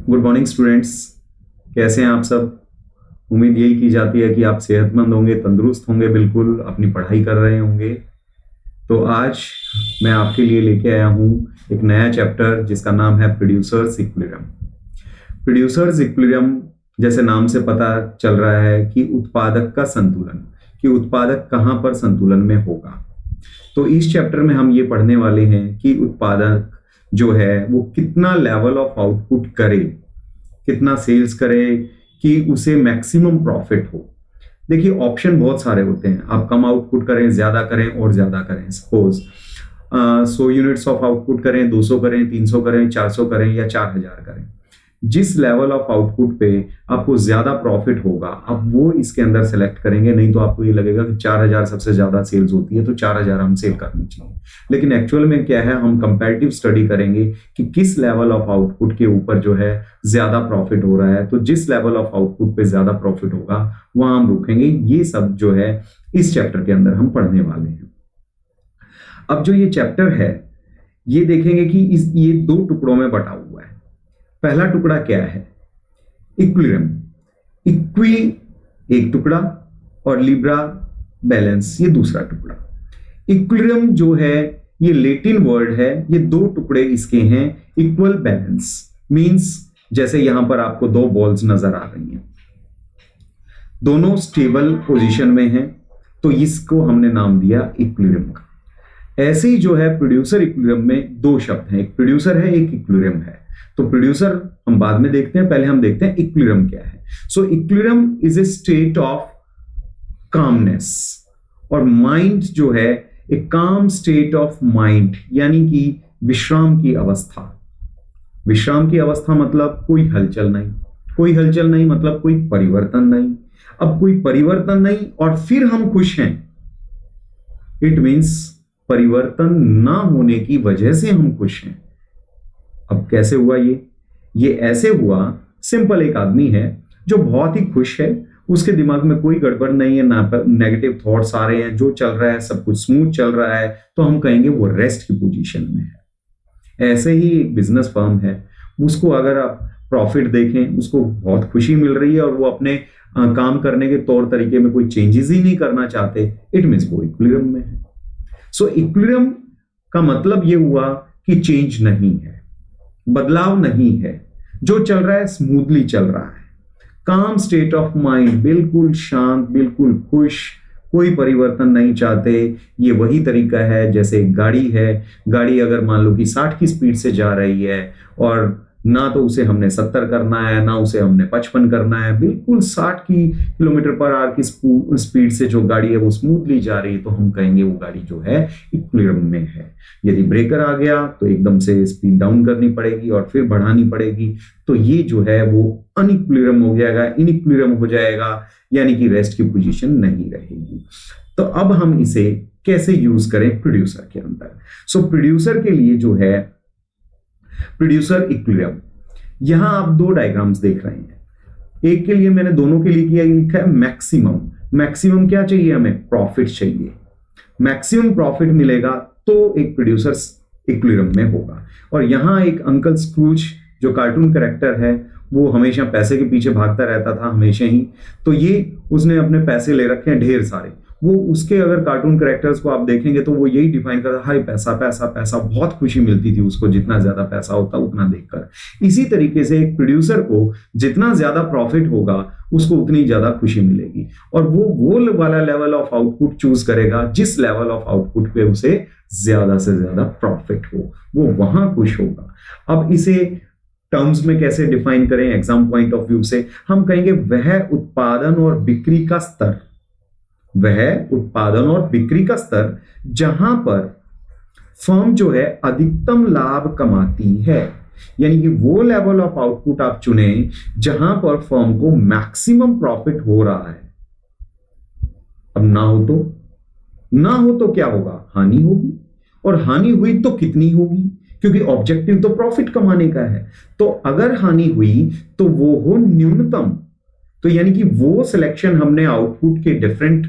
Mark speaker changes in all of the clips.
Speaker 1: Good morning students. कैसे हैं आप सब? उम्मीद यही की जाती है कि आप सेहतमंद होंगे, तंदुरुस्त होंगे, बिल्कुल अपनी पढ़ाई कर रहे होंगे। तो आज मैं आपके लिए लेके आया हूँ एक नया चैप्टर जिसका नाम है प्रोड्यूसर्स इक्विलिब्रियम। प्रोड्यूसर्स इक्विलिब्रियम जैसे नाम से पता चल रहा है कि उत्पादक का संतुलन, कि उत्पादक कहाँ पर संतुलन में होगा। तो इस चैप्टर में हम ये पढ़ने वाले हैं कि उत्पादक जो है वो कितना लेवल ऑफ आउटपुट करे, कितना सेल्स करे कि उसे मैक्सिमम प्रॉफिट हो। देखिए ऑप्शन बहुत सारे होते हैं, आप कम आउटपुट करें, ज्यादा करें और ज्यादा करें। सपोज 100 यूनिट्स ऑफ आउटपुट करें, 200 करें, 300 करें, 400 करें या 4000 करें। जिस लेवल ऑफ आउटपुट पे आपको ज्यादा प्रॉफिट होगा आप वो इसके अंदर सेलेक्ट करेंगे। नहीं तो आपको ये लगेगा कि 4000 सबसे ज्यादा सेल्स होती है तो 4000 हम सेल करनी चाहिए। लेकिन एक्चुअल में क्या है, हम कंपैरेटिव स्टडी करेंगे कि किस लेवल ऑफ आउटपुट के ऊपर जो है ज्यादा प्रॉफिट हो रहा है। तो जिस लेवल ऑफ आउटपुट पे ज्यादा प्रॉफिट होगा वहां हम रुकेंगे। ये सब जो है इस चैप्टर के अंदर हम पढ़ने वाले हैं। अब जो ये चैप्टर है ये देखेंगे कि ये 2 टुकड़ों में बटा हुआ है। पहला टुकड़ा क्या है? इक्विलिब्रियम। इक्वी एक टुकड़ा और लिब्रा बैलेंस ये दूसरा टुकड़ा। इक्विलिब्रियम जो है ये लैटिन वर्ड है, ये 2 टुकड़े इसके हैं। इक्वल बैलेंस मींस जैसे यहां पर आपको 2 बॉल्स नजर आ रही हैं, दोनों स्टेबल पोजीशन में हैं, तो इसको हमने नाम दिया इक्विलिब्रियम का। ऐसे ही जो है प्रोड्यूसर इक्विलिब्रियम में 2 शब्द हैं, एक प्रोड्यूसर है, एक इक्विलिब्रियम है। तो प्रोड्यूसर हम बाद में देखते हैं, पहले हम देखते हैं इक्विलिब्रियम क्या है। सो equilibrium is a state of calmness, और माइंड जो है एक काम स्टेट ऑफ माइंड, यानी कि विश्राम की अवस्था। विश्राम की अवस्था मतलब कोई हलचल नहीं, कोई हलचल नहीं मतलब कोई परिवर्तन नहीं। अब कोई परिवर्तन नहीं और फिर हम खुश हैं, इट मींस परिवर्तन ना होने की वजह से हम खुश हैं। अब कैसे हुआ ये ऐसे हुआ, सिंपल, एक आदमी है जो बहुत ही खुश है, उसके दिमाग में कोई गड़बड़ नहीं है, ना नेगेटिव थॉट्स आ रहे हैं, जो चल रहा है सब कुछ स्मूथ चल रहा है, तो हम कहेंगे वो रेस्ट की पोजीशन में है। ऐसे ही एक बिजनेस फर्म है, उसको अगर आप प्रॉफिट देखें, उसको बहुत खुशी मिल रही है और वो अपने काम करने के तौर तरीके में कोई चेंजेस ही नहीं करना चाहते, इट मींस वो इक्विलिब्रियम में है। सो इक्विलिब्रियम का मतलब ये हुआ कि चेंज नहीं है, बदलाव नहीं है, जो चल रहा है स्मूथली चल रहा है। काम स्टेट ऑफ माइंड, बिल्कुल शांत, बिल्कुल खुश, कोई परिवर्तन नहीं चाहते। ये वही तरीका है जैसे एक गाड़ी है, गाड़ी अगर मान लो कि 60 की स्पीड से जा रही है और ना तो उसे हमने 70 करना है ना उसे हमने 55 करना है, बिल्कुल 60 की किलोमीटर पर आवर की स्पीड से जो गाड़ी है वो स्मूथली जा रही है, तो हम कहेंगे वो गाड़ी जो है इक्विलिब्रियम में है। यदि ब्रेकर आ गया तो एकदम से स्पीड डाउन करनी पड़ेगी और फिर बढ़ानी पड़ेगी, तो ये जो है वो अनइक्विलिब्रियम हो जाएगा, इनइक्विलिब्रियम हो जाएगा, यानी कि रेस्ट की पोजीशन नहीं रहेगी। तो अब हम इसे कैसे यूज करें प्रोड्यूसर के अंदर? सो प्रोड्यूसर के लिए जो है प्रोड्यूसर इक्विलिब्रियम, यहां आप 2 डायग्राम्स देख रहे हैं। एक के लिए मैंने दोनों के लिए किया, लिखा है मैक्सिमम। मैक्सिमम क्या चाहिए हमें? प्रॉफिट चाहिए। मैक्सिमम प्रॉफिट मिलेगा तो एक प्रोड्यूसर इक्विलिब्रियम में होगा। और यहां एक अंकल स्क्रूज जो कार्टून कैरेक्टर है वो हमेशा पैसे के पीछे भागता रहता था हमेशा ही, तो ये उसने अपने पैसे ले रखे हैं ढेर सारे। वो उसके अगर कार्टून कैरेक्टर्स को आप देखेंगे तो वो यही डिफाइन करता है, हाय पैसा पैसा पैसा, बहुत खुशी मिलती थी उसको जितना ज्यादा पैसा होता उतना देखकर। इसी तरीके से एक प्रोड्यूसर को जितना ज्यादा प्रॉफिट होगा उसको उतनी ज्यादा खुशी मिलेगी, और वो वाला लेवल ऑफ आउटपुट चूज करेगा जिस लेवल ऑफ आउटपुट पे उसे ज्यादा से ज्यादा प्रॉफिट हो, वो वहां खुश होगा। अब इसे टर्म्स में कैसे डिफाइन करें? एग्जाम पॉइंट ऑफ व्यू से हम कहेंगे वह उत्पादन और बिक्री का स्तर, वह उत्पादन और बिक्री का स्तर जहां पर फर्म जो है अधिकतम लाभ कमाती है, यानी कि वो लेवल ऑफ आउटपुट आप चुने जहां पर फर्म को मैक्सिमम प्रॉफिट हो रहा है। अब ना हो तो क्या होगा? हानि होगी, और हानि हुई तो कितनी होगी? क्योंकि ऑब्जेक्टिव तो प्रॉफिट कमाने का है। तो अगर हानि हुई तो वो हो न्यूनतम, तो यानी कि वो सिलेक्शन हमने आउटपुट के डिफरेंट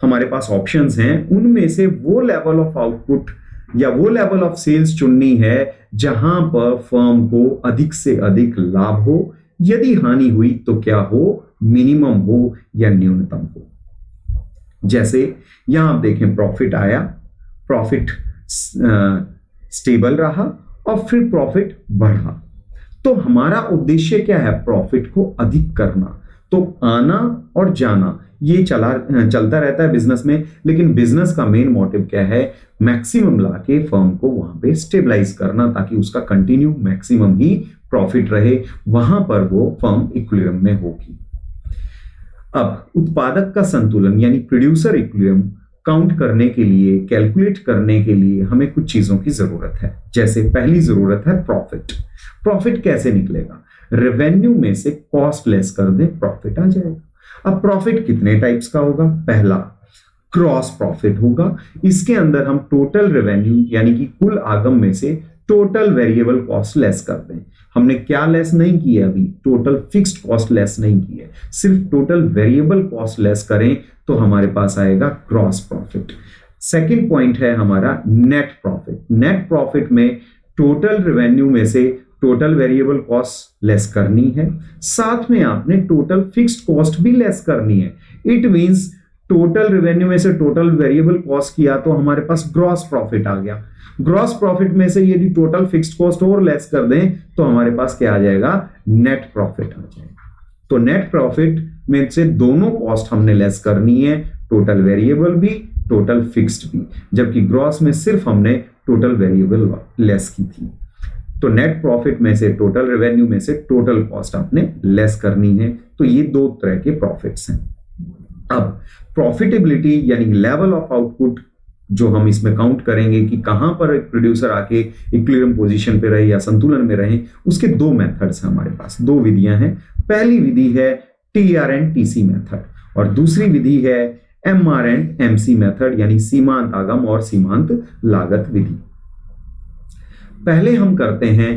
Speaker 1: हमारे पास ऑप्शंस हैं, उनमें से वो लेवल ऑफ आउटपुट या वो लेवल ऑफ सेल्स चुननी है जहां पर फर्म को अधिक से अधिक लाभ हो, यदि हानि हुई तो क्या हो, मिनिमम हो या न्यूनतम हो। जैसे यहां आप देखें प्रॉफिट आया, प्रॉफिट स्टेबल रहा और फिर प्रॉफिट बढ़ा। तो हमारा उद्देश्य क्या है, प्रॉफिट को अधिक करना। तो आना और जाना ये चलता रहता है बिजनेस में, लेकिन बिजनेस का मेन मोटिव क्या है, मैक्सिमम लाके फर्म को वहां पे स्टेबलाइज करना, ताकि उसका कंटिन्यू मैक्सिमम ही प्रॉफिट रहे, वहां पर वो फर्म इक्विलिब्रियम में होगी। अब उत्पादक का संतुलन यानी प्रोड्यूसर इक्विलिब्रियम काउंट करने के लिए, कैलकुलेट करने के लिए हमें कुछ चीजों की जरूरत है। जैसे पहली जरूरत है प्रॉफिट। प्रॉफिट कैसे निकलेगा, रेवेन्यू में से कॉस्ट लेस कर दे, प्रॉफिट आ जाएगा। अब प्रॉफिट कितने टाइप्स का होगा, पहला क्रॉस प्रॉफिट होगा। इसके अंदर हम टोटल रेवेन्यू यानी कि कुल आगम में से टोटल वेरिएबल कॉस्ट लेस कर दें। हमने क्या लेस नहीं किया अभी, टोटल फिक्स्ड कॉस्ट लेस नहीं की है, सिर्फ टोटल वेरिएबल कॉस्ट लेस करें तो हमारे पास आएगा क्रॉस प्रॉफिट। सेकंड पॉइंट है हमारा नेट प्रॉफिट। नेट प्रॉफिट में टोटल रेवेन्यू में से टोटल वेरिएबल कॉस्ट लेस करनी है, साथ में आपने टोटल फिक्स्ड कॉस्ट भी लेस करनी है। इट मींस टोटल रेवेन्यू में से टोटल वेरिएबल कॉस्ट किया तो हमारे पास ग्रॉस प्रॉफिट आ गया। ग्रॉस प्रॉफिट में से यदि टोटल फिक्स्ड कॉस्ट और लेस कर दें तो हमारे पास क्या आ जाएगा, नेट प्रॉफिट आ जाएगा। तो नेट प्रॉफिट में से दोनों कॉस्ट हमने लेस करनी है, टोटल वेरिएबल भी, टोटल फिक्स्ड भी, जबकि ग्रॉस में सिर्फ हमने टोटल वेरिएबल लेस की थी। तो नेट प्रॉफिट में से टोटल रेवेन्यू में से टोटल कॉस्ट आपने लेस करनी है। तो ये दो तरह के प्रॉफिट्स हैं। अब प्रॉफिटेबिलिटी यानी लेवल ऑफ आउटपुट जो हम इसमें काउंट करेंगे कि कहां पर एक प्रोड्यूसर आके इक्विलिब्रियम पोजीशन पे रहे या संतुलन में रहे, उसके दो मेथड्स हैं हमारे पास, दो विधियां हैं। पहली विधि है TR&TC मेथड और दूसरी विधि है MR&MC मेथड यानी सीमांत आगम और सीमांत लागत विधि। पहले हम करते हैं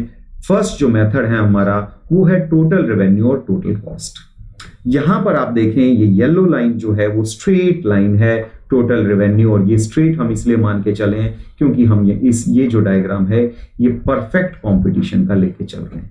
Speaker 1: फर्स्ट जो मेथड है हमारा, वो है टोटल रेवेन्यू और टोटल कॉस्ट। यहां पर आप देखें ये येलो लाइन जो है वो स्ट्रेट लाइन है टोटल रेवेन्यू, और ये स्ट्रेट हम इसलिए मान के चले हैं क्योंकि हम ये जो डायग्राम है ये परफेक्ट कंपटीशन का लेके चल रहे हैं,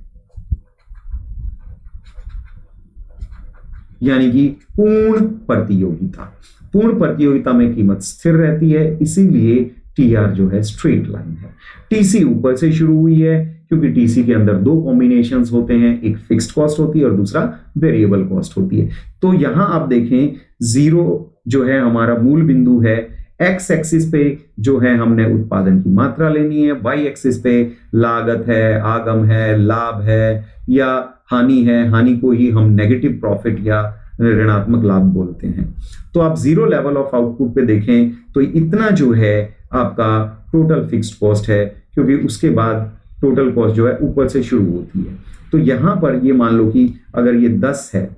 Speaker 1: यानी कि पूर्ण प्रतियोगिता। पूर्ण प्रतियोगिता में कीमत स्थिर रहती है, इसीलिए TR जो है स्ट्रेट लाइन है। TC ऊपर से शुरू हुई है क्योंकि TC के अंदर दो कॉम्बिनेशंस होते हैं, एक फिक्स्ड कॉस्ट होती है और दूसरा वेरिएबल कॉस्ट होती है। तो यहां आप देखें जीरो जो है हमारा मूल बिंदु है, एक्स एक्सिस पे जो है हमने उत्पादन की मात्रा लेनी है, वाई एक्सिस पे लागत है, आगम है, लाभ है या हानि है। हानि को ही हम नेगेटिव प्रॉफिट या ऋणात्मक लाभ बोलते हैं। तो आप जीरो लेवल ऑफ आउटपुट पे देखें तो इतना जो है आपका टोटल फिक्स्ड कॉस्ट है, क्योंकि उसके बाद टोटल कॉस्ट जो है ऊपर से शुरू होती है। तो यहां पर ये मान लो कि अगर ये 10 है,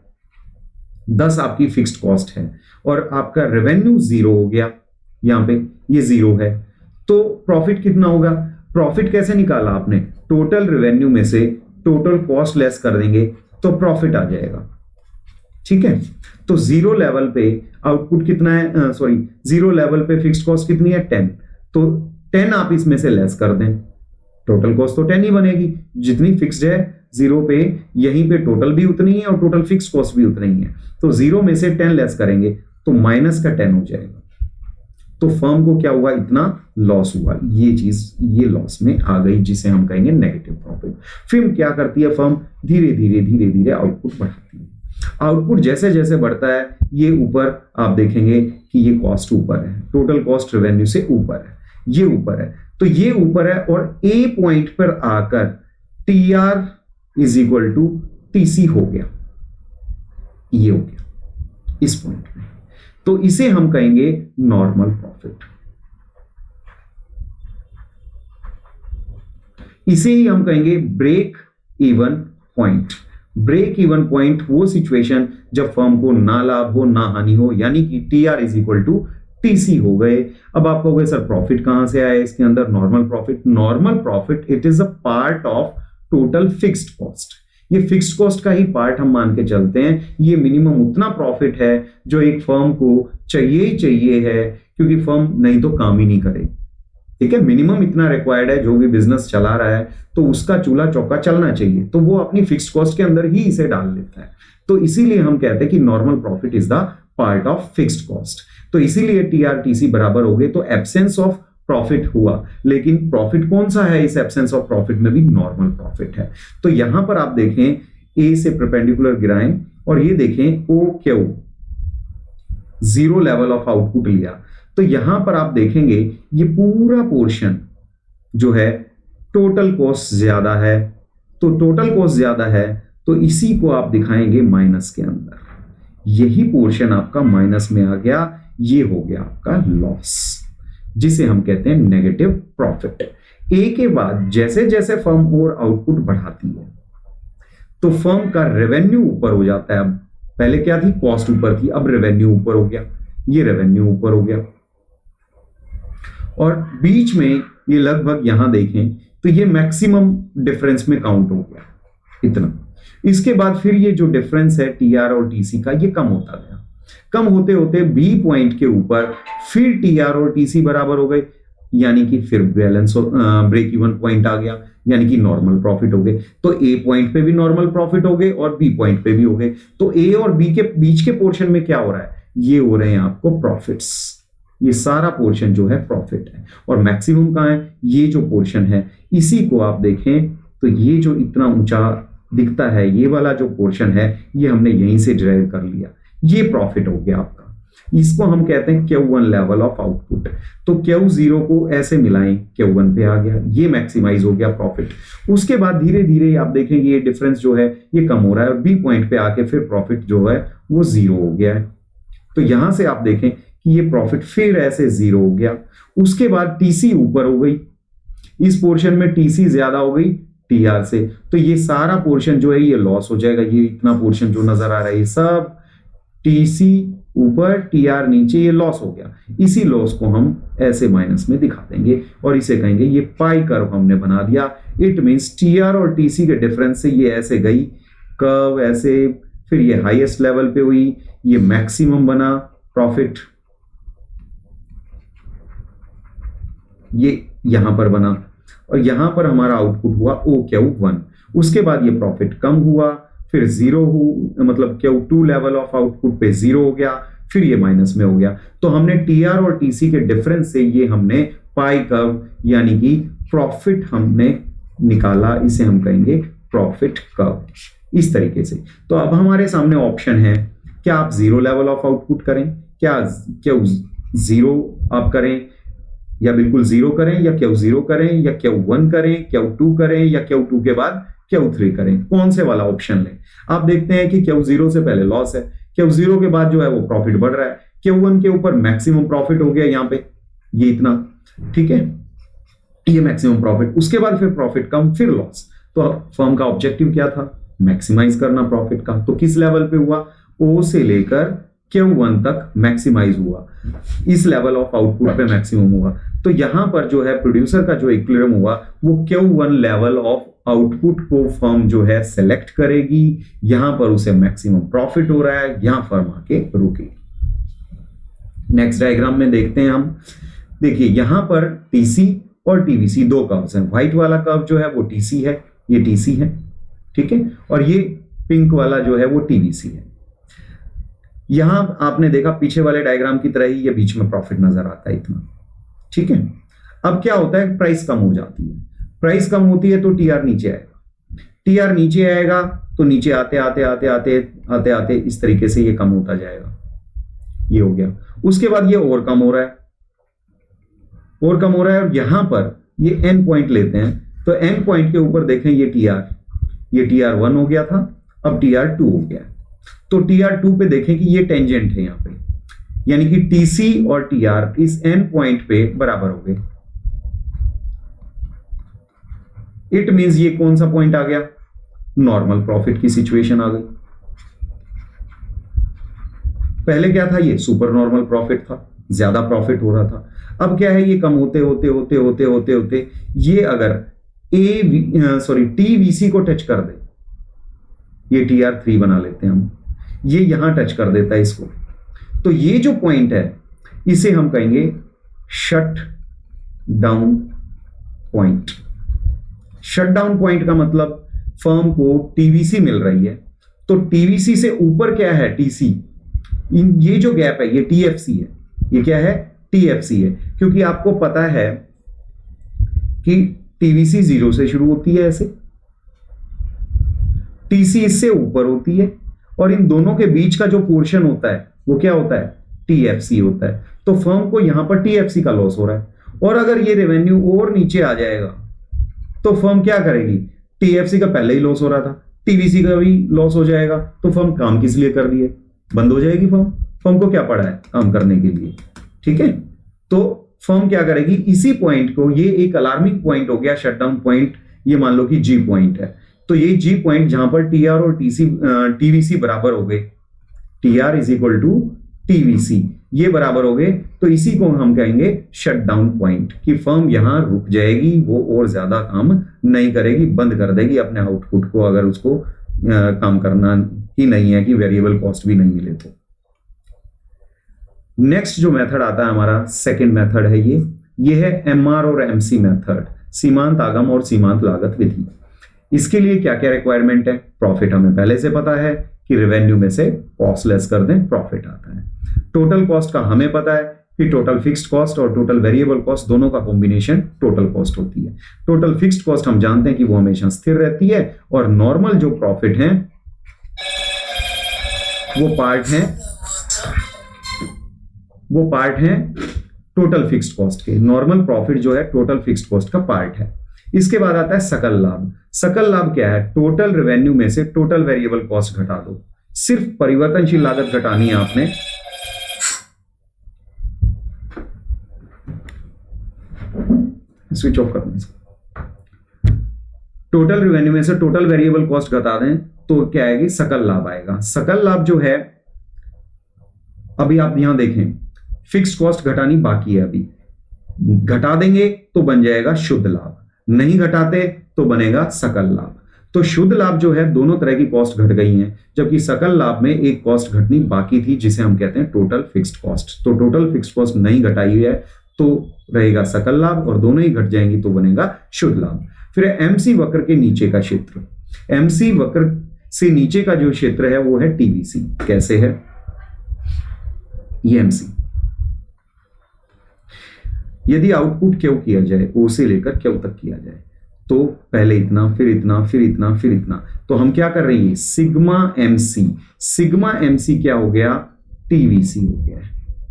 Speaker 1: 10 आपकी फिक्स्ड कॉस्ट है और आपका रेवेन्यू 0 हो गया, यहां पे ये 0 है, तो प्रॉफिट कितना होगा? प्रॉफिट कैसे निकाला आपने? टोटल रेवेन्यू में से टोटल कॉस्ट लेस कर देंगे तो प्रॉफिट आ जाएगा। ठीक है, तो जीरो लेवल पे आउटपुट कितना है, जीरो लेवल पे फिक्स्ड कॉस्ट कितनी है? 10। तो 10 आप इसमें से लेस कर दें, टोटल कॉस्ट तो 10 ही बनेगी। जितनी फिक्स्ड है जीरो पे, यहीं पे टोटल भी उतनी है और टोटल फिक्स्ड कॉस्ट भी उतनी ही है। तो जीरो में से 10 लेस करेंगे तो माइनस का 10 हो जाएगा। तो फर्म को क्या हुआ? इतना लॉस हुआ। ये चीज ये लॉस में आ गई, जिसे हम कहेंगे नेगेटिव प्रॉफिट। फिर क्या करती है फर्म? धीरे धीरे आउटपुट बढ़ाती है। आउटपुट जैसे जैसे बढ़ता है ये ऊपर आप देखेंगे कि ये कॉस्ट ऊपर है, टोटल कॉस्ट रेवेन्यू से ऊपर है, ये ऊपर है, तो ये ऊपर है और ए पॉइंट पर आकर TR is equal to TC हो गया, ये हो गया इस पॉइंट में। तो इसे हम कहेंगे नॉर्मल प्रॉफिट। इसे ही हम कहेंगे break even point. Break even point वो सिचुएशन जब फर्म को ना लाभ हो ना हानि हो, यानी कि TR is equal to TC हो गए। अब आप कहोगे सर प्रॉफिट कहां से आया इसके अंदर? Normal profit. Normal profit it is a part of total fixed cost. ये फिक्स्ड कॉस्ट का ही पार्ट हम मान के चलते हैं। ये मिनिमम उतना प्रॉफिट है जो एक फर्म को चाहिए ही चाहिए है, क्योंकि फर्म नहीं तो काम ही नहीं करेगी। ठीक है, मिनिमम इतना रिक्वायर्ड है, जो भी बिजनेस चला रहा है तो उसका चूल्हा चौका चलना चाहिए, तो वो अपनी फिक्स्ड कॉस्ट के अंदर ही इसे डाल लेता है। तो इसीलिए हम कहते हैं कि normal profit is the part of fixed cost. तो इसीलिए टीआरटीसी बराबर हो गए, तो एब्सेंस ऑफ प्रॉफिट हुआ, लेकिन प्रॉफिट कौन सा है इस एब्सेंस ऑफ प्रॉफिट में भी? नॉर्मल प्रॉफिट है। तो यहां पर आप देखें ए से परपेंडिकुलर गिराएं और ये देखें O Q, zero level of output लिया, तो यहां पर आप देखेंगे ये पूरा पोर्शन जो है टोटल कॉस्ट ज्यादा है, तो टोटल कॉस्ट ज्यादा है तो इसी को आप दिखाएंगे माइनस के अंदर, यही पोर्शन आपका माइनस में आ गया, ये हो गया आपका लॉस, जिसे हम कहते हैं नेगेटिव प्रॉफिट। ए के बाद जैसे जैसे फर्म और आउटपुट बढ़ाती है तो फर्म का रेवेन्यू ऊपर हो जाता है। अब पहले क्या थी? कॉस्ट ऊपर थी, अब रेवेन्यू ऊपर हो गया, ये रेवेन्यू ऊपर हो गया, और बीच में ये लगभग यहां देखें तो ये मैक्सिमम डिफरेंस में काउंट हो गया इतना। इसके बाद फिर ये जो डिफरेंस है टीआर और टीसी का, ये कम होता गया, कम होते होते बी पॉइंट के ऊपर फिर टीआर और टीसी बराबर हो गए, यानी कि फिर बैलेंस ब्रेक इवन पॉइंट आ गया, यानी कि नॉर्मल प्रॉफिट हो गए। तो ए पॉइंट पे भी नॉर्मल प्रॉफिट हो गए और बी पॉइंट पे भी हो गए। तो ए और बी के बीच के पोर्शन में क्या हो रहा है? ये हो रहे हैं आपको प्रॉफिट्स, ये सारा पोर्शन जो है प्रॉफिट है, और मैक्सिमम कहां है? ये जो पोर्शन है, इसी को आप देखें तो ये जो इतना ऊंचा दिखता है, ये वाला जो पोर्शन है, ये हमने यहीं से डिराइव कर लिया, ये प्रॉफिट हो गया आपका। इसको हम कहते हैं Q1 लेवल ऑफ आउटपुट। तो Q0 को ऐसे मिलाएं, Q1 पे आ गया, ये मैक्सिमाइज हो गया प्रॉफिट। उसके बाद धीरे धीरे आप देखेंगे ये डिफरेंस जो है ये कम हो रहा है, और बी पॉइंट पे आके फिर प्रॉफिट जो है वो 0 हो गया है। तो यहां से आप देखें कि ये प्रॉफिट फिर ऐसे 0 हो गया। उसके बाद टीसी ऊपर हो गई, इस पोर्शन में टीसी ज्यादा हो गई टीआर से, तो ये सारा पोर्शन जो है ये लॉस हो जाएगा। ये इतना पोर्शन जो नजर आ रहा है ये सब टीसी ऊपर टीआर नीचे, ये लॉस हो गया। इसी लॉस को हम ऐसे माइनस में दिखा देंगे और इसे कहेंगे ये पाई कर्व हमने बना दिया। इट मींस टीआर और टीसी के डिफरेंस से ये ऐसे गई कर्व ऐसे, फिर ये हाईएस्ट लेवल पे हुई, ये मैक्सिमम बना प्रॉफिट, ये यहां पर बना, और यहां पर हमारा आउटपुट हुआ OQ1। उसके बाद ये प्रॉफिट कम हुआ, फिर 0 हो, मतलब Q2 लेवल ऑफ आउटपुट पे 0 हो गया, फिर ये माइनस में हो गया। तो हमने टीआर और टीसी के डिफरेंस से ये हमने पाई कर्व यानी कि प्रॉफिट हमने निकाला, इसे हम कहेंगे प्रॉफिट कर्व, इस तरीके से। तो अब हमारे सामने ऑप्शन है, क्या आप 0 लेवल ऑफ आउटपुट करें, क्या Q0 आप करें, या बिल्कुल 0 करें, या Q0 करें, या Q1 करें, Q2 करें, या Q2 के बाद Q3 करें, कौन से वाला ऑप्शन लें। आप देखते हैं कि Q0 से पहले लॉस है, Q0 के बाद जो है वो प्रॉफिट बढ़ रहा है, Q1 के ऊपर मैक्सिमम प्रॉफिट हो गया यहाँ पे, ये इतना, ठीक है, ये मैक्सिमम प्रॉफिट। उसके बाद फिर प्रॉफिट कम, फिर लॉस। तो फर्म का ऑब्जेक्टिव क्या था? मैक्सिमाइज करना प्रॉफिट का। तो किस लेवल पे हुआ? O से लेकर Q1 तक मैक्सिमाइज हुआ, इस लेवल ऑफ आउटपुट पे मैक्सिमम हुआ। तो यहां पर जो है प्रोड्यूसर का जो इक्विलिब्रियम हुआ वो Q1 लेवल ऑफ आउटपुट को फर्म जो है सेलेक्ट करेगी, यहां पर उसे मैक्सिमम प्रॉफिट हो रहा है, यहां फर्म आके रुकेगी। नेक्स्ट डायग्राम में देखते हैं हम, देखिए यहां पर टीसी और टीवीसी दो कर्व्स हैं। व्हाइट वाला कर्व जो है वो टीसी है, ये टीसी है, ठीक है, और ये पिंक वाला जो है वो टीवीसी है। यहां आपने देखा पीछे वाले डायग्राम की तरह ही ये बीच में प्रॉफिट नजर आता है इतना, ठीक है। अब क्या होता है, प्राइस कम हो जाती है, प्राइस कम होती है तो टीआर नीचे आएगा, टीआर नीचे आएगा तो नीचे आते आते आते आते आते आते इस तरीके से ये कम होता जाएगा, ये हो गया। उसके बाद ये और कम हो रहा है, और कम हो रहा है, और यहां पर ये एन पॉइंट लेते हैं, तो एन पॉइंट के ऊपर देखें ये टीआर 1 हो गया था, अब टीआर 2 हो गया। तो टीआर 2 पे देखें कि ये टेंजेंट है यहां पे, यानी कि टीसी और टीआर इस एन पॉइंट पे बराबर हो गए। इट मींस ये कौन सा पॉइंट आ गया, नॉर्मल प्रॉफिट की सिचुएशन आ गई। पहले क्या था, ये सुपर नॉर्मल प्रॉफिट था, ज्यादा प्रॉफिट हो रहा था। अब क्या है, ये कम होते होते होते होते होते होते ये अगर टीवीसी को टच कर दे, ये टीआर 3 बना लेते हैं हम, ये यहां टच कर देता है इसको, तो ये जो पॉइंट है इसे हम कहेंगे shut down point. Shut down point का मतलब फर्म को टीवीसी मिल रही है, तो टीवीसी से ऊपर क्या है, टीसी, ये जो गैप है ये टीएफसी है। ये क्या है, टीएफसी है, क्योंकि आपको पता है कि टीवीसी 0 से शुरू होती है ऐसे, टीसी इससे ऊपर होती है, और इन दोनों के बीच का जो पोर्शन होता है वो क्या होता है, टीएफसी होता है। तो फर्म को यहां पर टीएफसी का लॉस हो रहा है, और अगर ये रेवेन्यू और नीचे आ जाएगा तो फर्म क्या करेगी, टीएफसी का पहले ही लॉस हो रहा था, टीवीसी का भी लॉस हो जाएगा, तो फर्म काम किस लिए कर रही है, बंद हो जाएगी फर्म। फर्म को क्या पड़ा है, काम करने के लिए। ठीक है, तो फर्म क्या करेगी, इसी पॉइंट को, ये एक अलार्मिंग पॉइंट हो गया शटडाउन पॉइंट, ये मान लो कि जी पॉइंट है, तो ये जी पॉइंट जहां पर टीआर और टीवीसी बराबर हो गए, TR is equal to TVC, ये बराबर हो गए, तो इसी को हम कहेंगे शटडाउन पॉइंट, कि फर्म यहां रुक जाएगी, वो और ज्यादा काम नहीं करेगी, बंद कर देगी अपने आउटपुट को, अगर उसको काम करना ही नहीं है कि वेरिएबल कॉस्ट भी नहीं मिले तो। नेक्स्ट जो मेथड आता है हमारा, सेकंड मेथड है ये है एमआर और एमसी मेथड, सीमांत आगम और सीमांत लागत विधि। इसके लिए क्या क्या रिक्वायरमेंट है, प्रॉफिट हमें पहले से पता है कि रेवेन्यू में से कॉस्ट लेस कर दें, प्रॉफिट आता है। टोटल कॉस्ट का हमें पता है कि टोटल फिक्स्ड कॉस्ट और टोटल वेरिएबल कॉस्ट दोनों का कॉम्बिनेशन टोटल कॉस्ट होती है। टोटल फिक्स्ड कॉस्ट हम जानते हैं कि वो हमेशा स्थिर रहती है, और नॉर्मल जो प्रॉफिट है वो पार्ट है टोटल फिक्स्ड कॉस्ट के। नॉर्मल प्रॉफिट जो है टोटल फिक्स्ड कॉस्ट का पार्ट है। इसके बाद आता है सकल लाभ। सकल लाभ क्या है, टोटल रेवेन्यू में से टोटल वेरिएबल कॉस्ट घटा दो, सिर्फ परिवर्तनशील लागत घटानी है आपने। स्विच ऑफ करने से टोटल रेवेन्यू में से टोटल वेरिएबल कॉस्ट घटा दें तो क्या आएगी, सकल लाभ आएगा। सकल लाभ जो है, अभी आप यहां देखें, फिक्स्ड कॉस्ट घटानी बाकी है, अभी घटा देंगे तो बन जाएगा शुद्ध लाभ, नहीं घटाते तो बनेगा सकल लाभ। तो शुद्ध लाभ जो है, दोनों तरह की कॉस्ट घट गई हैं, जबकि सकल लाभ में एक कॉस्ट घटनी बाकी थी जिसे हम कहते हैं टोटल फिक्स्ड कॉस्ट। तो टोटल फिक्स्ड कॉस्ट नहीं घटाई हुई है तो रहेगा सकल लाभ, और दोनों ही घट जाएंगी तो बनेगा शुद्ध लाभ। फिर एमसी वक्र के नीचे का क्षेत्र, एमसी वक्र से नीचे का जो क्षेत्र है वो है टीवीसी। कैसे है ये एमसी, यदि आउटपुट क्यू किया जाए, ओ से लेकर क्यू तक किया जाए, तो पहले इतना, फिर इतना, फिर इतना, फिर इतना, तो हम क्या कर रहे हैं, सिग्मा एमसी। सिग्मा एमसी क्या हो गया, टीवीसी हो गया।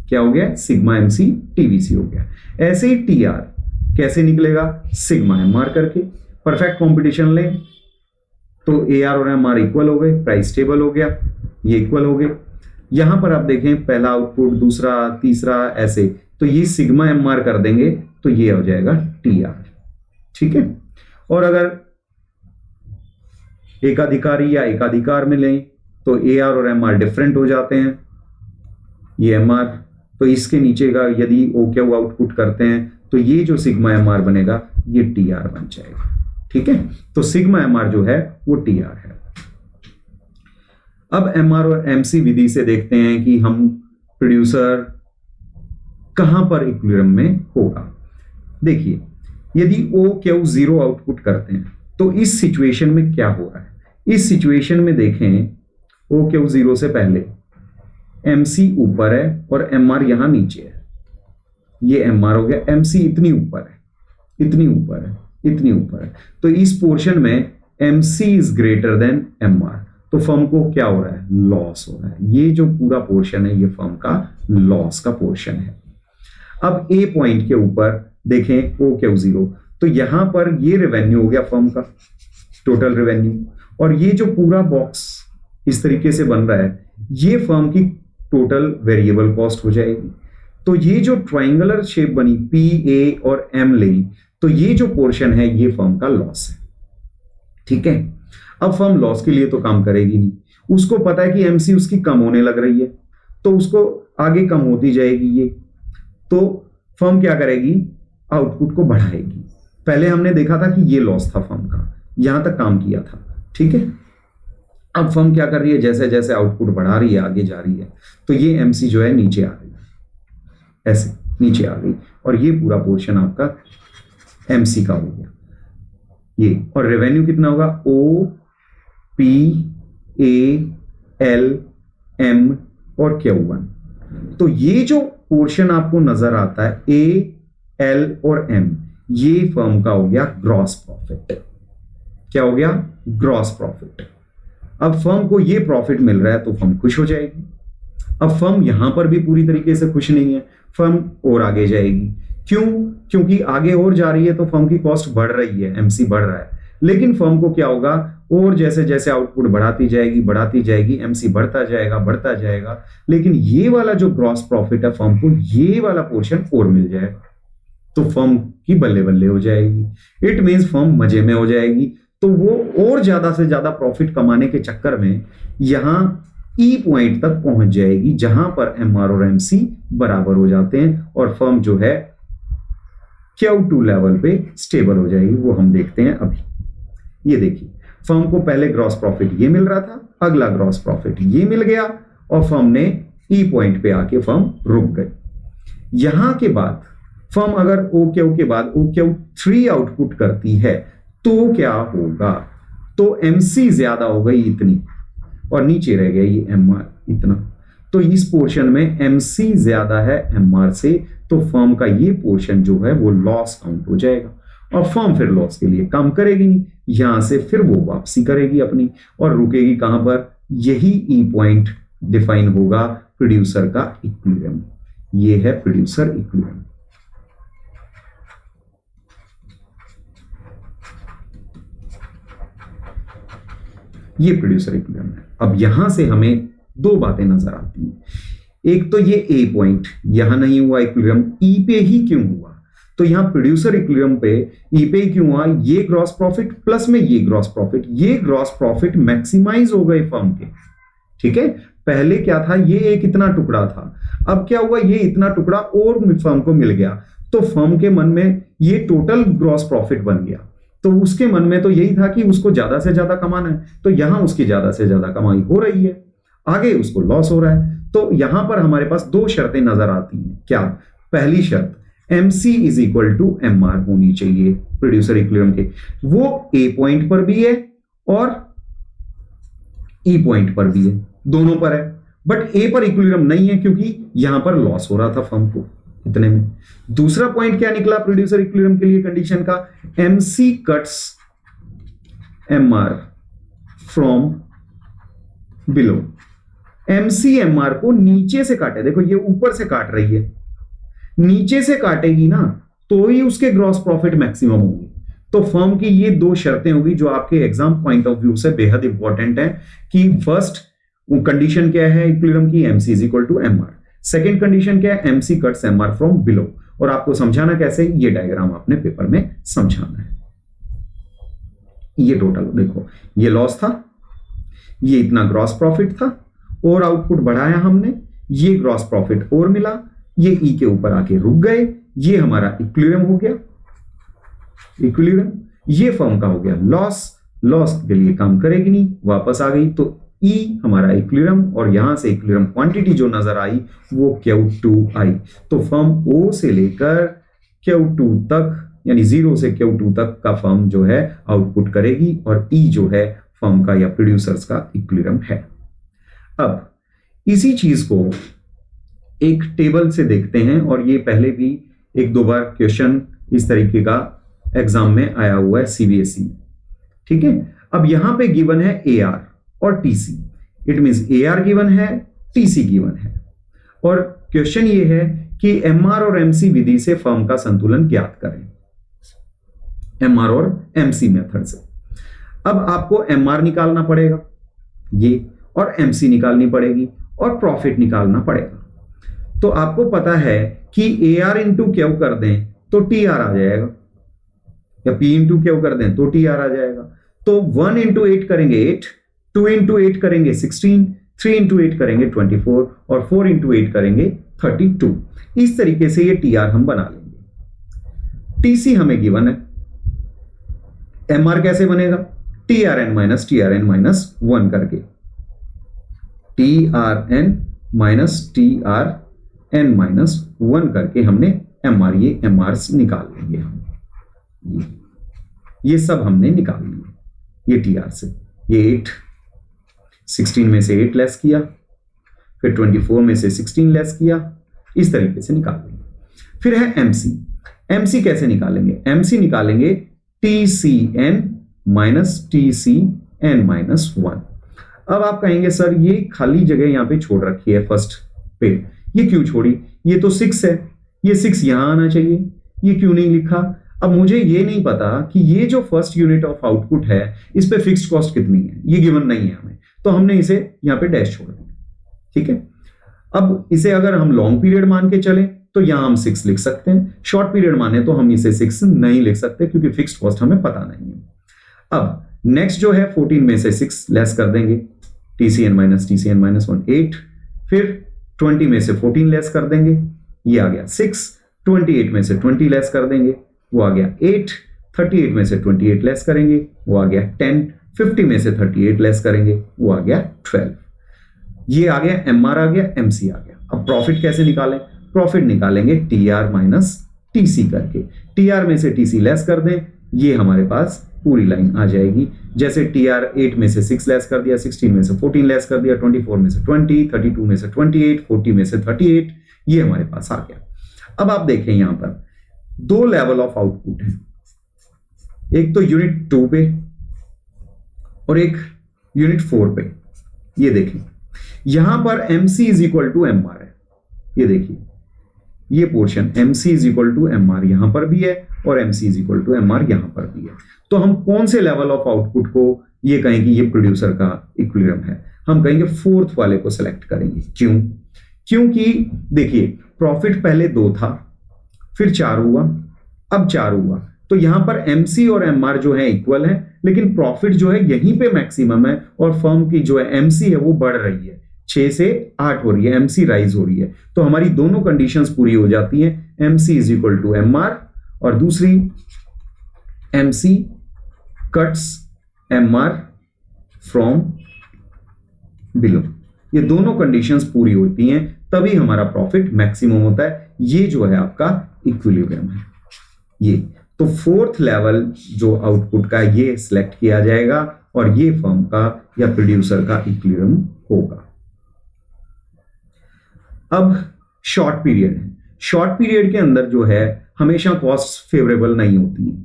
Speaker 1: क्या हो गया, सिग्मा एमसी टीवीसी हो गया। ऐसे ही टीआर कैसे निकलेगा, सिग्मा एमआर करके। परफेक्ट कंपटीशन लें तो एआर और एमआर इक्वल हो गए, प्राइस टेबल हो गया, ये इक्वल हो गए। यहां पर आप देखें, पहला आउटपुट, दूसरा, तीसरा, ऐसे, तो ये सिग्मा एमआर कर देंगे तो ये हो जाएगा टीआर। ठीक है, और अगर एकाधिकारी या एकाधिकार में लें तो एआर और एमआर डिफरेंट हो जाते हैं, ये एमआर, तो इसके नीचे का यदि ओ क्यू आउटपुट करते हैं तो ये जो सिग्मा एमआर बनेगा ये टीआर बन जाएगा। ठीक है, तो सिग्मा एमआर जो है वो टीआर है। अब एमआर और एमसी विधि से देखते हैं कि हम प्रोड्यूसर कहां पर इक्विलिब्रियम में होगा। देखिए, यदि ओ क्यू 0 आउटपुट करते हैं तो इस सिचुएशन में क्या हो रहा है, इस सिचुएशन में देखें, ओ क्यू 0 से पहले एमसी ऊपर है और एमआर यहां नीचे है, ये एमआर हो गया, एमसी इतनी ऊपर है, इतनी ऊपर है, इतनी ऊपर है, तो इस पोर्शन में MC is greater than MR, तो फर्म को क्या हो रहा है, लॉस हो रहा है। ये जो पूरा पोर्शन है ये फर्म का लॉस का पोर्शन है। अब ए पॉइंट के ऊपर देखें ओ क्यू 0, तो यहां पर ये रेवेन्यू हो गया फर्म का, टोटल रेवेन्यू, और ये जो पूरा बॉक्स इस तरीके से बन रहा है ये फर्म की टोटल वेरिएबल कॉस्ट हो जाएगी। तो ये जो ट्राइंगुलर शेप बनी, पी, ए और एम लें, तो ये जो पोर्शन है ये फर्म का लॉस है। ठीक है, अब फर्म लॉस के लिए तो काम करेगी नहीं, उसको पता है कि एमसी उसकी कम होने लग रही है, तो उसको आगे कम होती जाएगी ये, तो फर्म क्या करेगी, आउटपुट को बढ़ाएगी। पहले हमने देखा था कि ये लॉस था फर्म का, यहां तक काम किया था। ठीक है, अब फर्म क्या कर रही है, जैसे जैसे आउटपुट बढ़ा रही है, आगे जा रही है, तो ये एमसी जो है नीचे आ गई, ऐसे नीचे आ गई, और ये पूरा पोर्शन आपका एमसी का हो गया ये। और रेवेन्यू कितना होगा, O P A L M और Q1। तो ये जो पोर्शन आपको नजर आता है ए एल और एम, ये फर्म का हो गया ग्रॉस प्रॉफिट। क्या हो गया, ग्रॉस प्रॉफिट। अब फर्म को ये प्रॉफिट मिल रहा है तो फर्म खुश हो जाएगी। अब फर्म यहां पर भी पूरी तरीके से खुश नहीं है, फर्म और आगे जाएगी। क्यों, क्योंकि आगे और जा रही है तो फर्म की कॉस्ट बढ़ रही है, एमसी बढ़ रहा है। लेकिन फर्म को क्या होगा, और जैसे जैसे आउटपुट बढ़ाती जाएगी एमसी बढ़ता जाएगा। लेकिन ये वाला जो ग्रॉस प्रॉफिट है फर्म को, ये वाला पोर्शन और मिल जाएगा तो फर्म की बल्ले बल्ले हो जाएगी। इट मींस फर्म मजे में हो जाएगी। तो वो और ज्यादा से ज्यादा प्रॉफिट कमाने के चक्कर में यहां ई पॉइंट तक पहुंच जाएगी जहां पर एमआर और एमसी बराबर हो जाते हैं और फर्म जो है Q2 लेवल पे स्टेबल हो जाएगी। वो हम देखते हैं अभी। ये देखिए, फर्म को पहले ग्रॉस प्रॉफिट ये मिल रहा था, अगला ग्रॉस प्रॉफिट ये मिल गया और फर्म ने ई पॉइंट पे आके फर्म रुक गई। यहां के बाद फर्म अगर OQ के बाद OQ3 आउटपुट करती है तो क्या होगा, तो एमसी ज्यादा हो गई इतनी और नीचे रह गया ये एमआर इतना। तो इस पोर्शन में एमसी ज्यादा है एमआर से, तो फर्म का ये पोर्शन जो है वो लॉस काउंट हो जाएगा और फर्म फिर लॉस के लिए काम करेगी नहीं। यहां से फिर वो वापसी करेगी अपनी और रुकेगी कहां पर, यही ई पॉइंट डिफाइन होगा प्रोड्यूसर का इक्विलिब्रियम। ये है प्रोड्यूसर इक्विलिब्रियम। ये प्रोड्यूसर इक्विलिब्रियम है। अब यहां से हमें दो बातें नजर आती हैं। एक तो ये ए पॉइंट यहां नहीं हुआ इक्विलिब्रियम, ई पे ही क्यों हुआ, तो यहां प्रोड्यूसर इक्विलिब्रियम पे ई पे क्यों हुआ, ये ग्रॉस प्रॉफिट प्लस में ये ग्रॉस प्रॉफिट, ये ग्रॉस प्रॉफिट मैक्सिमाइज हो गए फर्म के। ठीक है, पहले क्या था, ये एक इतना टुकड़ा था, अब क्या हुआ, ये इतना टुकड़ा और फर्म को मिल गया तो फर्म के मन में ये टोटल ग्रॉस प्रॉफिट बन गया। तो उसके मन में तो यही था कि उसको ज्यादा से ज्यादा कमाना है, तो यहां उसकी ज्यादा से ज्यादा कमाई हो रही है, आगे उसको लॉस हो रहा है। तो यहां पर हमारे पास दो शर्तें नजर आती हैं। क्या, पहली शर्त MC is equal to MR होनी चाहिए प्रोड्यूसर इक्विलिब्रियम के, वो ए पॉइंट पर भी है और ई पॉइंट पर भी है, दोनों पर है। बट ए पर इक्विलिब्रियम नहीं है क्योंकि यहां पर लॉस हो रहा था फर्म को इतने में। दूसरा पॉइंट क्या निकला प्रोड्यूसर इक्विलिब्रियम के लिए कंडीशन का, MC cuts MR from below. MC MR को नीचे से काटे, देखो ये ऊपर से काट रही है, नीचे से काटेगी ना तो ही उसके ग्रॉस प्रॉफिट मैक्सिमम होंगे। तो फर्म की ये दो शर्तें होगी जो आपके एग्जाम पॉइंट ऑफ व्यू से बेहद इंपॉर्टेंट है कि फर्स्ट कंडीशन क्या है इक्विलिब्रियम की, MC is equal to MR। Second condition क्या है, MC cuts MR from below. और आपको समझाना कैसे, ये डायग्राम आपने पेपर में समझाना है। ये टोटल देखो, ये लॉस था, ये इतना ग्रॉस प्रॉफिट था और आउटपुट बढ़ाया हमने, ये ग्रॉस प्रॉफिट और मिला, ये ई के ऊपर आके रुक गए, ये हमारा इक्विलिब्रियम हो गया, इक्विलिब्रियम। ये फर्म का हो गया लॉस, लॉस के लिए काम करेगी नहीं, वापस आ गई, तो ई हमारा इक्विलिब्रियम और यहां से इक्विलिब्रियम क्वांटिटी जो नजर आई वो Q2 आई। तो फर्म O से लेकर Q2 तक यानी 0 से Q2 तक का फर्म जो है आउटपुट करेगी और ई जो है फर्म का या प्रोड्यूसर्स का इक्विलिब्रियम है। अब इसी चीज को एक टेबल से देखते हैं और ये पहले भी एक दो बार क्वेश्चन इस तरीके का एग्जाम में आया हुआ है CBSE में। ठीक है, अब यहां पे गिवन है AR और TC, it means AR given है, TC गिवन है और क्वेश्चन ये है कि MR और MC विधि से फर्म का संतुलन ज्ञात करें, MR और MC मेथड से। अब आपको MR निकालना पड़ेगा ये और MC निकालनी पड़ेगी और प्रॉफिट निकालना पड़ेगा। तो आपको पता है कि AR इंटू Q कर दें तो TR आ जाएगा, या P इंटू Q कर दें तो TR आ जाएगा। तो 1 इंटू 8 करेंगे 8, 2 इंटू 8 करेंगे 16, 3 इंटू 8 करेंगे 24 और 4 इंटू 8 करेंगे 32। इस तरीके से ये TR हम बना लेंगे। TC हमें गिवन है, MR कैसे बनेगा, TRN माइनस 1 करके, TRN माइनस TRN माइनस 1 करके हमने एम आर, ये एम आर निकाल लेंगे हम। ये सब हमने निकाल लिया ये टी आर से। ये 8, 16 में से 8 लेस किया, फिर 24 में से 16 लेस किया, इस तरीके से निकाल लेंगे। फिर है एमसी। एमसी कैसे निकालेंगे? एमसी निकालेंगे TCN माइनस TCN माइनस 1। अब आप कहेंगे सर ये खाली जगह यहां पे छोड़ रखी है फर्स्ट पे, ये क्यों छोड़ी? ये तो 6 है, ये 6 यहां आना चाहिए, ये क्यों नहीं लिखा? अब मुझे ये नहीं पता कि ये जो फर्स्ट यूनिट ऑफ आउटपुट है इस पे फिक्स्ड कॉस्ट कितनी है, ये गिवन नहीं है हमें, तो हमने इसे यहां पे डैश छोड़ दिया। ठीक है, अब इसे अगर हम लॉन्ग पीरियड मान के चले तो यहां हम 6 लिख सकते हैं, शॉर्ट पीरियड माने तो हम इसे 6 नहीं लिख सकते क्योंकि फिक्स्ड कॉस्ट हमें पता नहीं है। अब नेक्स्ट जो है 14 में से 6 लेस कर देंगे, TCN माइनस TCN माइनस 1 8, फिर 20 में से 14 लेस कर देंगे, ये आ गया 6, 28 में से 20 लेस कर देंगे, वो आ गया 8, 38 में से 28 लेस करेंगे, वो आ गया 10, 50 में से 38 लेस करेंगे, वो आ गया 12। ये आ गया MR आ गया, MC आ गया। अब प्रॉफिट कैसे निकालें? प्रॉफिट निकालेंगे TR माइनस TC करके। TR में से TC लेस कर दें, ये हमारे पास पूरी लाइन आ जाएगी। जैसे TR 8 में से 6 लेस कर दिया, 16 में से 14 लेस कर दिया, 24 में से 20, 32 में से 28, 40 में से 38, ये हमारे पास आ गया। अब आप देखें यहां पर 2 लेवल ऑफ आउटपुट है, एक तो यूनिट 2 पे और एक यूनिट 4 पे। ये देखिए यहां पर MC is equal to MR है, ये देखिए ये portion MC is equal to MR यहां पर भी है और MC is equal to MR यहां पर भी है। तो हम कौन से लेवल ऑफ आउटपुट को ये कहें कि ये प्रोड्यूसर का इक्विलिब्रियम है? हम कहेंगे 4th वाले को सिलेक्ट करेंगे। क्यों? क्योंकि देखिए प्रॉफिट पहले 2 था, फिर 4 हुआ, अब 4 हुआ, तो यहां पर MC और MR जो है इक्वल है, लेकिन प्रॉफिट जो है यहीं पे मैक्सिमम है और फर्म की जो है MC है वो बढ़ रही है, 6 से 8 हो रही है, MC राइज हो रही है। तो हमारी दोनों कंडीशंस पूरी हो जाती हैं, MC is equal to MR और दूसरी MC cuts MR from below. ये दोनों कंडीशंस पूरी होती हैं तभी हमारा प्रॉफिट मैक्सिमम होता है। ये जो है आपका इक्विलिब्रियम है। ये तो 4th लेवल जो आउटपुट का ये सिलेक्ट किया जाएगा और ये फर्म का या प्रोड्यूसर का इक्विलिब्रियम होगा। अब शॉर्ट पीरियड है। शॉर्ट पीरियड के अंदर जो है हमेशा कॉस्ट फेवरेबल नहीं होती है।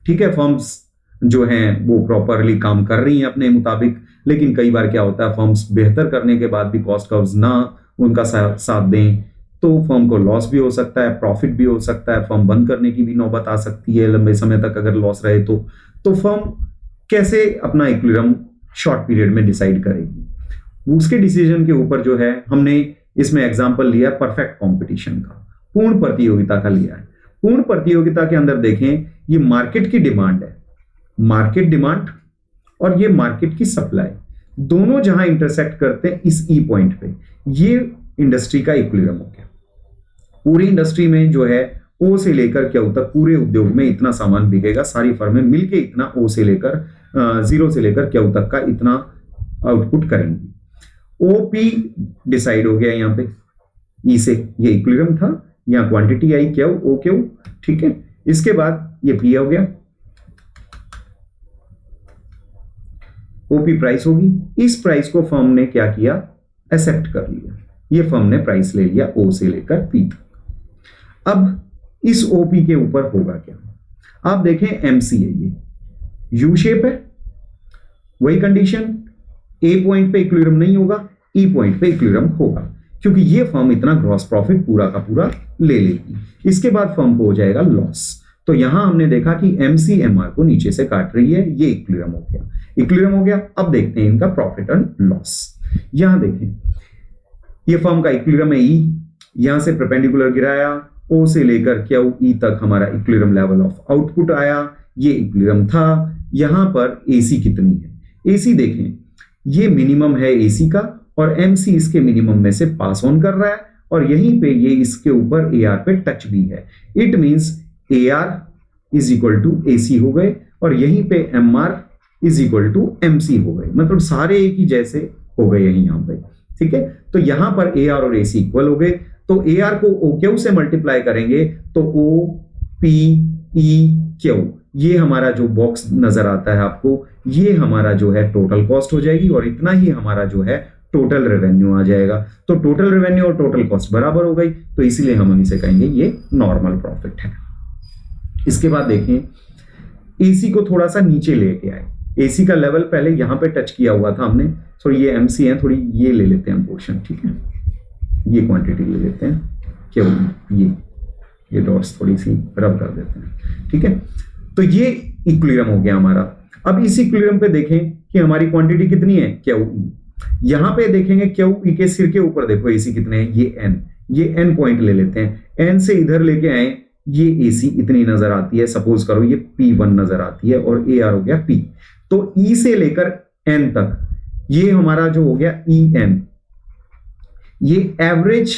Speaker 1: ठीक है, फर्म्स जो हैं वो प्रॉपरली काम कर रही हैं अपने मुताबिक, लेकिन कई बार क्या होता है फर्म्स बेहतर करने के बाद भी कॉस्ट कर्व्स ना उनका साथ दें तो फर्म को लॉस भी हो सकता है, प्रॉफिट भी हो सकता है, फर्म बंद करने की भी नौबत आ सकती है लंबे समय तक अगर लॉस रहे तो फर्म कैसे अपना इक्विलिब्रियम शॉर्ट पीरियड में डिसाइड करेगी? उसके डिसीजन के ऊपर जो है हमने इसमें एग्जांपल लिया परफेक्ट कंपटीशन का, पूर्ण प्रतियोगिता का लिया है। पूर्ण प्रतियोगिता के अंदर देखें ये मार्केट की डिमांड है, मार्केट डिमांड और ये मार्केट की सप्लाई दोनों जहां इंटरसेक्ट करते हैं इस ई पॉइंट पे, ये इंडस्ट्री का इक्विलिब्रियम हो गया। पूरी इंडस्ट्री में जो है ओ से लेकर क्यू तक पूरे उद्योग में इतना सामान बिकेगा, सारी फर्में मिलके इतना ओ से लेकर 0 से लेकर क्यू तक का इतना आउटपुट करेंगी। ओपी डिसाइड हो गया यहाँ पे, ई से ये इक्विलिब्रियम था, यहाँ quantity I Q O Q, ठीक है। इसके बाद ये पी हो गया, ओपी प्राइस होगी। इस प्राइस को फर्म ने क्या किया, एक्सेप्ट कर लिया, ये फर्म ने प्राइस ले लिया ओ से लेकर पी तक। अब इस ओपी के ऊपर होगा क्या, आप देखें एमसी है, ये यू शेप है, वही कंडीशन, ए पॉइंट पे इक्विलिब्रियम नहीं होगा, ई पॉइंट पे इक्विलिब्रियम होगा, क्योंकि ये फर्म इतना ग्रॉस प्रॉफिट पूरा का पूरा ले लेगी। इसके बाद फर्म को हो जाएगा लॉस। तो यहां हमने देखा कि एमसी एमआर को नीचे से काट रही है, ये इक्विलिब्रियम हो गया, इक्विलिब्रियम हो गया। अब देखते हैं इनका प्रॉफिट एंड लॉस। यहां देखें ये फर्म का इक्विलिब्रियम है ई, यहां से परपेंडिकुलर गिराया, ओ से लेकर क्यू ई तक हमारा इक्विलिब्रियम लेवल ऑफ आउटपुट आया, ये इक्विलिब्रियम था। यहां पर एसी कितनी है, एसी देखें ये मिनिमम है एसी का, और एमसी इसके मिनिमम में से पास ऑन कर रहा है, और यहीं पे ये इसके ऊपर एआर पे टच भी है। It means AR is equal to AC हो गए, और यहीं पे MR is equal to MC हो गए, मतलब सारे एक ही जैसे हो गए यहीं यहाँ पे, ठीक है। तो यहां पर एआर और एसी इक्वल हो गए। तो ए आर को ओ क्यू से मल्टीप्लाई करेंगे तो ओ पी ई क्यू, ये हमारा जो बॉक्स नजर आता है आपको, ये हमारा जो है टोटल कॉस्ट हो जाएगी और इतना ही हमारा जो है टोटल रेवेन्यू आ जाएगा। तो टोटल रेवेन्यू और टोटल कॉस्ट बराबर हो गई, तो इसीलिए हम इसे कहेंगे ये नॉर्मल प्रॉफिट है। इसके बाद देखें एसी को थोड़ा सा नीचे लेके आए। एसी का लेवल पहले यहां पे टच किया हुआ था हमने, सॉरी ये एमसी है, थोड़ी ये ले लेते हैं पोर्शन, ठीक है, ये क्वांटिटी ले लेते हैं, क्यों ये डॉट्स थोड़ी सी रब कर देते हैं, ठीक है। तो ये इक्विलिब्रियम हो गया हमारा। अब इस इक्विलिब्रियम पे देखें कि हमारी क्वांटिटी कितनी है, क्यू ई। यहां पे देखेंगे क्यू ई के सिर के ऊपर देखो एसी कितने हैं, ये एन पॉइंट ले लेते हैं, एन से इधर लेके आए, ये एसी इतनी नजर आती है, सपोज करो ये P1 नजर आती है और ए आर हो गया P। तो ई से लेकर एन तक ये हमारा जो हो गया ई एन, ये एवरेज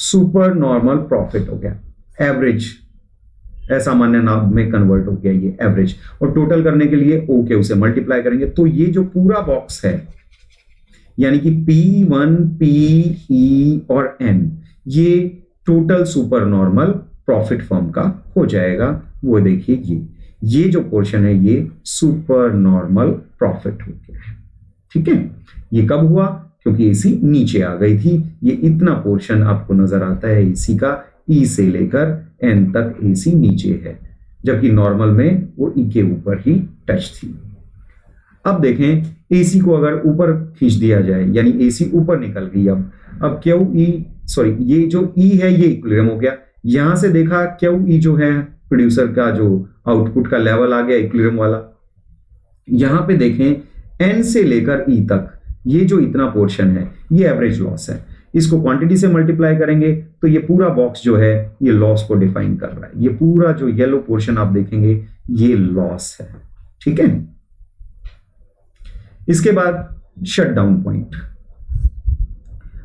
Speaker 1: सुपर नॉर्मल प्रॉफिट हो गया, एवरेज असामान्य नाम में कन्वर्ट हो गया ये एवरेज। और टोटल करने के लिए ओ के उसे मल्टीप्लाई करेंगे, तो ये जो पूरा बॉक्स है यानी कि P1 P E और N, ये total super normal profit firm का हो जाएगा। वो देखिए ये जो पोर्शन है ये सुपर नॉर्मल प्रॉफिट हो गया है, ठीक है। ये कब हुआ, क्योंकि एसी नीचे आ गई थी। ये इतना पोर्शन आपको नजर आता है एसी का, ई से लेकर एन तक एसी नीचे है, जबकि नॉर्मल में वो ई के ऊपर ही टच थी। अब देखें एसी को अगर ऊपर खींच दिया जाए, यानी एसी ऊपर निकल गई, अब क्यू ई, सॉरी ये जो ई है ये इक्विलिब्रियम हो गया। यहां से देखा क्यू ई जो है प्रोड्यूसर का जो आउटपुट का लेवल आ गया इक्विलिब्रियम वाला। यहां पे देखें एन से लेकर ई तक ये जो इतना पोर्शन है ये एवरेज लॉस है। इसको क्वांटिटी से मल्टीप्लाई करेंगे तो ये पूरा बॉक्स जो है ये लॉस को डिफाइन कर रहा है। ये पूरा जो येलो पोर्शन आप देखेंगे ये लॉस है, ठीक है। इसके बाद शटडाउन पॉइंट,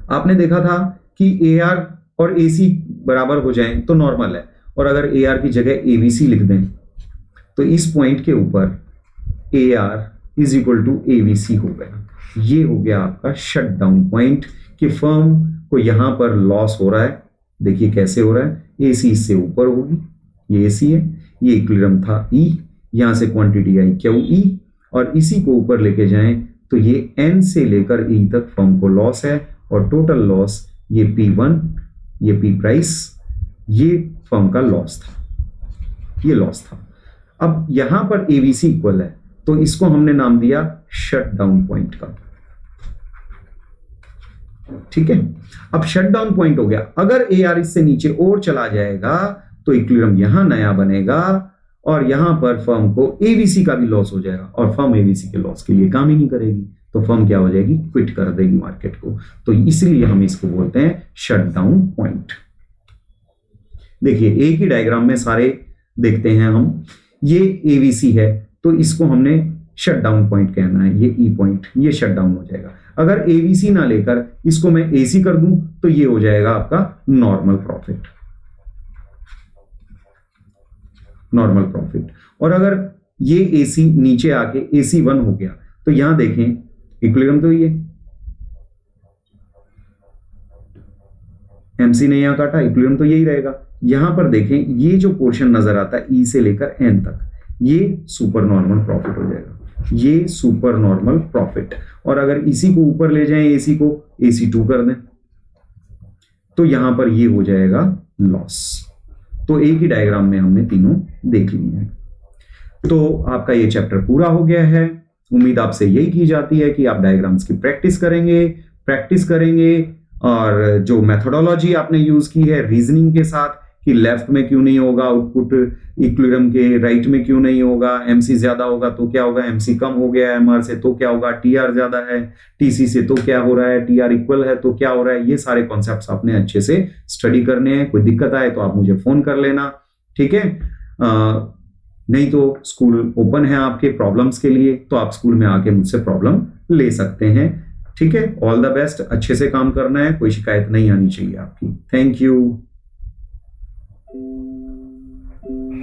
Speaker 1: आपने देखा था कि ए आर और एसी बराबर हो जाएं तो नॉर्मल है, और अगर ए आर की जगह एवीसी लिख दें तो इस पॉइंट के ऊपर A R is equal to AVC हो गया। ये हो गया आपका शटडाउन पॉइंट कि फर्म को यहां पर लॉस हो रहा है। देखिए कैसे हो रहा है, एसी इससे ऊपर होगी, ये एसी है, ये इक्विलिब्रियम था ई, यहां से क्वांटिटी आई क्यू ई, और इसी को ऊपर लेके जाएं तो ये एन से लेकर ई तक फर्म को लॉस है, और टोटल लॉस ये P1, ये P प्राइस, ये फर्म का लॉस था, ये लॉस था। अब यहां पर एवीसी इक्वल है तो इसको हमने नाम दिया शटडाउन पॉइंट का, ठीक है। अब शटडाउन पॉइंट हो गया। अगर ए आर इससे नीचे और चला जाएगा तो इक्विलिब्रियम यहां नया बनेगा और यहां पर फर्म को एवीसी का भी लॉस हो जाएगा, और फर्म एवीसी के लॉस के लिए काम ही नहीं करेगी, तो फर्म क्या हो जाएगी, क्विट कर देगी मार्केट को। तो इसलिए हम इसको बोलते हैं शटडाउन पॉइंट। देखिए एक ही डायग्राम में सारे देखते हैं हम, ये एवीसी है तो इसको हमने शटडाउन पॉइंट कहना है, ये ई पॉइंट, ये शटडाउन हो जाएगा। अगर एवीसी ना लेकर इसको मैं एसी कर दूं तो ये हो जाएगा आपका नॉर्मल प्रॉफिट, नॉर्मल प्रॉफिट। और अगर ये एसी नीचे आके एसी 1 हो गया तो यहां देखें इक्विलिब्रियम तो ये एमसी ने यहां काटा, इक्विलिब्रियम तो यही रहेगा। यहां पर देखें ये जो पोर्शन नजर आता है ई से लेकर एन तक, ये सुपर नॉर्मल प्रॉफिट हो जाएगा, ये सुपर नॉर्मल प्रॉफिट। और अगर इसी को ऊपर ले जाएं, एसी को AC2 कर दें तो यहां पर ये हो जाएगा लॉस। तो एक ही डायग्राम में हमने तीनों देख लिए हैं। तो आपका ये चैप्टर पूरा हो गया है। उम्मीद आपसे यही की जाती है कि आप डायग्राम्स की प्रैक्टिस करेंगे और जो मेथोडोलॉजी आपने यूज की है रीजनिंग के साथ कि लेफ्ट में क्यों नहीं होगा आउटपुट, इक्विलिब्रियम के राइट में क्यों नहीं होगा, एमसी ज्यादा होगा तो क्या होगा, एमसी कम हो गया एमआर से तो क्या होगा, टीआर ज्यादा है टीसी से तो क्या हो रहा है, टीआर इक्वल है तो क्या हो रहा है, ये सारे कॉन्सेप्ट्स आपने अच्छे से स्टडी करने हैं। कोई दिक्कत आए तो आप मुझे फोन कर लेना, ठीक है। नहीं तो स्कूल ओपन है आपके प्रॉब्लम्स के लिए, तो आप स्कूल में आके मुझसे प्रॉब्लम ले सकते हैं, ठीक है। ऑल द बेस्ट, अच्छे से काम करना है, कोई शिकायत नहीं आनी चाहिए आपकी। Thank you.